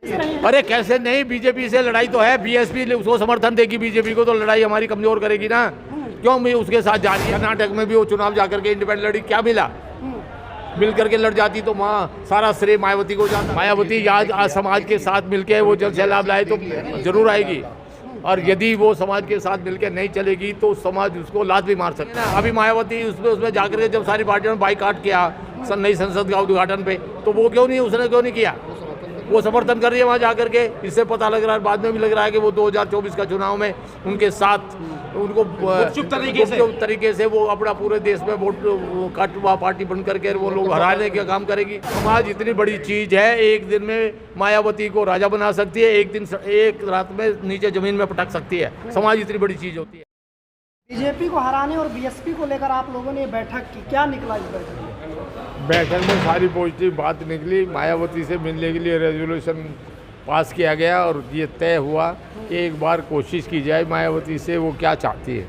अरे कैसे नहीं, बीजेपी से लड़ाई तो है, बीएसपी उसको समर्थन देगी, बीजेपी को तो लड़ाई हमारी कमजोर करेगी ना। क्यों भी उसके साथ जा रही है? कर्नाटक में भी वो चुनाव जाकर के इंडिपेंडेंट लड़ी, क्या मिला? मिल करके लड़ जाती तो वहाँ सारा श्रेय मायावती को जाता। मायावती आज समाज के साथ मिलके वो जल सैलाब लाए तो जरूर आएगी, और यदि वो समाज के साथ मिलकर नहीं चलेगी तो समाज उसको लात भी मार सकता है। अभी मायावती उसमें जाकर के जब सारी पार्टियों ने बाइकाट किया नई संसद का उद्घाटन पे, तो वो उसने क्यों नहीं किया? वो समर्थन कर रही है वहाँ जाकर के। इससे पता लग रहा है, बाद में भी लग रहा है कि वो 2024 का चुनाव में उनके साथ उनको गुपचुप तरीके से वो अपना पूरे देश में वोट काटवा पार्टी बन करके वो लोग हराने का काम करेगी। समाज इतनी बड़ी चीज है, एक दिन में मायावती को राजा बना सकती है, एक रात में नीचे जमीन में पटक सकती है। समाज इतनी बड़ी चीज होती है। बीजेपी को हराने और बीएसपी को लेकर आप लोगों ने बैठक की, क्या निकला इस बैठक में? बैठक में सारी पॉजिटिव बात निकली। मायावती से मिलने के लिए रेजोल्यूशन पास किया गया और ये तय हुआ कि एक बार कोशिश की जाए मायावती से वो क्या चाहती है,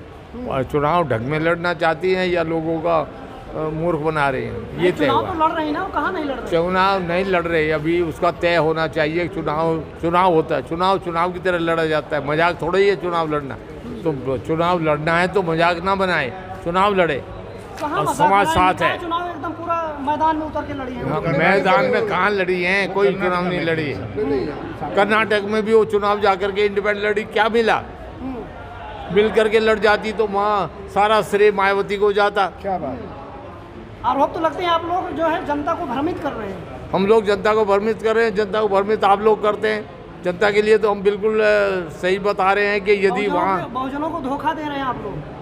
और चुनाव ढंग में लड़ना चाहती हैं या लोगों का मूर्ख बना रही हैं, ये तय हुआ। चुनाव तो लड़ रही ना, कहाँ नहीं लड़ रही? चुनाव नहीं लड़ रहे, अभी उसका तय होना चाहिए। चुनाव होता है, चुनाव की तरह लड़ा जाता है, मजाक थोड़ा ही है चुनाव लड़ना। तो चुनाव लड़ना है तो मजाक ना बनाए, चुनाव लड़े और समाज साथ है। चुनाव एकदम पूरा मैदान में उतर के लड़ी है। मैदान में कहाँ लड़ी है? कोई चुनाव नहीं लड़ी है। कर्नाटक में भी वो चुनाव जाकर के इंडिपेंडेंट लड़ी, क्या मिला? मिल करके लड़ जाती तो वहाँ सारा श्रेय मायावती को जाता। क्या बात? आरोप तो लगते हैं आप लोग जो है जनता को भ्रमित कर रहे हैं। हम लोग जनता को भ्रमित कर रहे हैं, जनता को भ्रमित आप लोग करते हैं। जनता के लिए तो हम बिल्कुल सही बता रहे हैं कि यदि वहाँ बहुजनों को धोखा दे रहे हैं आप लोग।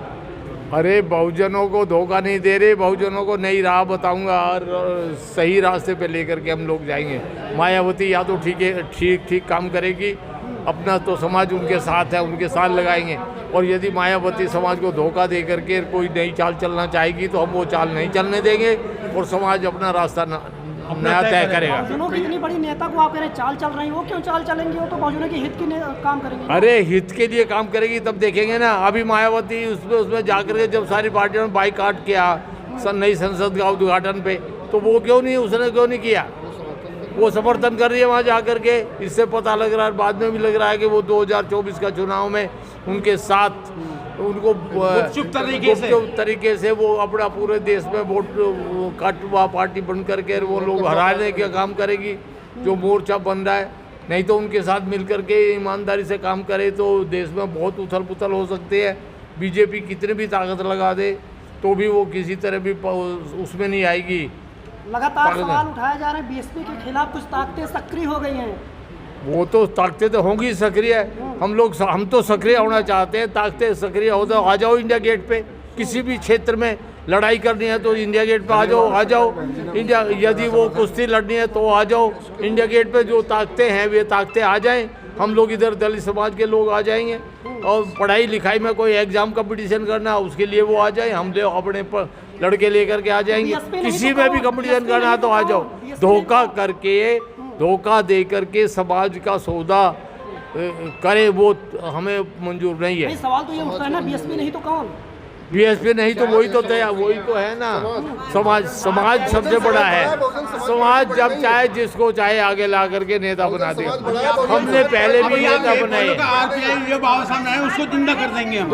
अरे बहुजनों को धोखा नहीं दे रहे, बहुजनों को नई राह बताऊंगा और सही रास्ते पे लेकर के हम लोग जाएंगे। मायावती या तो ठीक काम करेगी, अपना तो समाज उनके साथ है, उनके साथ लगाएंगे। और यदि मायावती समाज को धोखा दे करके कोई नई चाल चलना चाहेगी तो हम वो चाल नहीं चलने देंगे और समाज अपना रास्ता नया तय करेगा। बहुजनों की इतनी बड़ी नेता को आप कह रहे चाल चल रही, वो क्यों चाल चलेंगी? वो तो बहुजनों के हित के काम करेंगे। अरे हित के लिए काम करेगी तब देखेंगे ना। अभी मायावती उसमें जाकर के जब सारी पार्टियों ने बाइकाट किया नई संसद का उद्घाटन पे, तो वो उसने क्यों नहीं किया? वो समर्थन कर रही है वहाँ जाकर के। इससे पता लग रहा है, बाद में भी लग रहा है कि वो 2024 का चुनाव में उनके साथ उनको गुपचुप तरीके से वो अपना पूरे देश में वोट काटवा पार्टी बन करके वो लोग हराने का काम करेगी, जो मोर्चा बन रहा है। नहीं तो उनके साथ मिल करके ईमानदारी से काम करे तो देश में बहुत उथल पुथल हो सकती है। बीजेपी कितनी भी ताकत लगा दे तो भी वो किसी तरह भी उसमें नहीं आएगी। लगातार सवाल उठाए जा रहे हैं बीएसपी के खिलाफ, कुछ ताकतें सक्रिय हो गई हैं। वो तो ताकतें तो होंगी सक्रिय, हम तो सक्रिय होना चाहते हैं। ताकतें सक्रिय हो तो आ जाओ इंडिया गेट पे। किसी भी क्षेत्र में लड़ाई करनी है तो इंडिया गेट पे आ जाओ। इंडिया यदि वो कुश्ती लड़नी है तो आ जाओ इंडिया गेट पे। जो ताकतें हैं वे ताकतें आ जाएं, हम लोग इधर दलित समाज के लोग आ जाएंगे। और पढ़ाई लिखाई में कोई एग्जाम कंपटीशन करना उसके लिए वो आ जाए, हम लोग अपने लड़के लेकर के आ जाएंगे। किसी में भी कंपटीशन करना है तो आ जाओ। धोखा दे करके समाज का सौदा करे वो हमें मंजूर नहीं है। सवाल तो ये उठता है ना, बीएसपी नहीं तो कौन? बीएसपी नहीं तो वही तो है ना। समाज सबसे बड़ा है। समाज जब चाहे जिसको चाहे आगे ला करके नेता बना देगा। हमने पहले भी नेता बनाए, उसको जिंदा कर देंगे हम।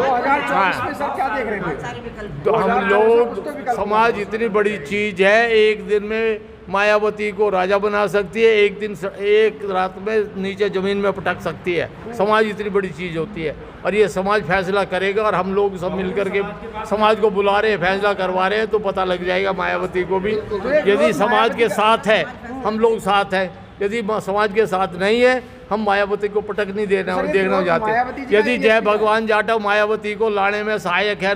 तो हम लोग समाज इतनी बड़ी चीज है, एक दिन में मायावती को राजा बना सकती है, एक रात में नीचे जमीन में पटक सकती है। समाज इतनी बड़ी चीज़ होती है और ये समाज फैसला करेगा। और हम लोग सब मिलकर के समाज को बुला रहे हैं, फैसला करवा रहे हैं, तो पता लग जाएगा मायावती को भी। यदि समाज के साथ है हम लोग साथ हैं, यदि समाज के साथ नहीं है हम मायावती को पटक नहीं देखना चाहते। यदि जय भगवान जाटव मायावती को लाने में सहायक है,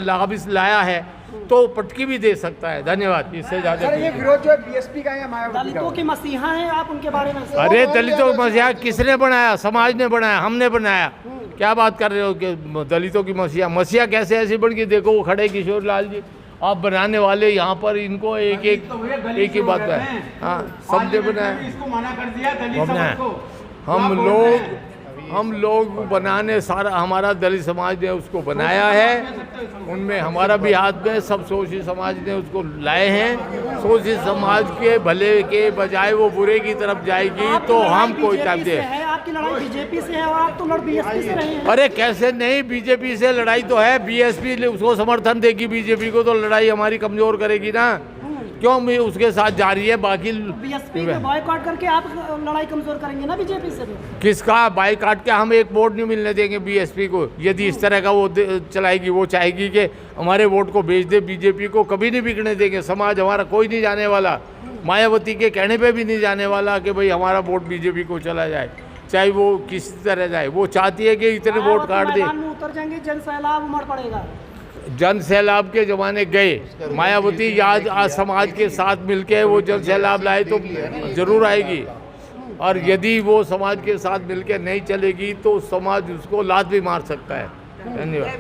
लाया है तो पटकी भी दे सकता है। धन्यवाद। इससे ज्यादा ये विरोध जो है बीएसपी का है, मायावती दलितों की मसीहा हैं आप, उनके बारे में? अरे दलितों की मसीहा किसने बनाया? समाज ने बनाया, हमने बनाया। क्या बात कर रहे हो कि दलितों की मसीहा कैसे ऐसी बन गई? देखो वो खड़े किशोर लाल जी, आप बनाने वाले यहाँ पर इनको एक ही बात है। हाँ, सबने बनाया। हम लोग हम लोग बनाने सारा हमारा दलित समाज ने उसको बनाया है, उनमें हमारा भी हाथ में, सब शोषित समाज ने उसको लाए हैं। शोषित समाज के भले के बजाय वो बुरे की तरफ जाएगी आपकी तो लड़ाई हम कोई बीजेपी दे। से है, आपकी लड़ाई बीजेपी से है और आप तो लड़ बीएसपी से रहे हैं। अरे कैसे नहीं, बीजेपी से लड़ाई तो है, बीएसपी उसको समर्थन देगी बीजेपी को, तो लड़ाई हमारी कमजोर करेगी ना, क्यों भी उसके साथ जा रही है। बाकी बीएसपी पे बॉयकॉट करके आप लड़ाई कमजोर करेंगे ना बीजेपी से भी। किसका बाईकाट के, हम एक वोट नहीं मिलने देंगे बीएसपी को। यदि इस तरह का वो चलाएगी, वो चाहेगी कि हमारे वोट को भेज दे बीजेपी को, कभी नहीं बिकने देंगे। समाज हमारा कोई नहीं जाने वाला, मायावती के कहने पे भी नहीं जाने वाला कि भाई हमारा वोट बीजेपी को चला जाए, चाहे वो किस तरह जाए। वो चाहती है कि इतने वोट काट दे। मैदान में उतर जाएंगे, जन सैलाब उमड़ पड़ेगा। जन सैलाब के जमाने गए, मायावती आज समाज के साथ मिलके वो जन सैलाब लाए तो जरूर आएगी, और यदि वो समाज के साथ मिलके नहीं चलेगी तो समाज उसको लात भी मार सकता है। धन्यवाद।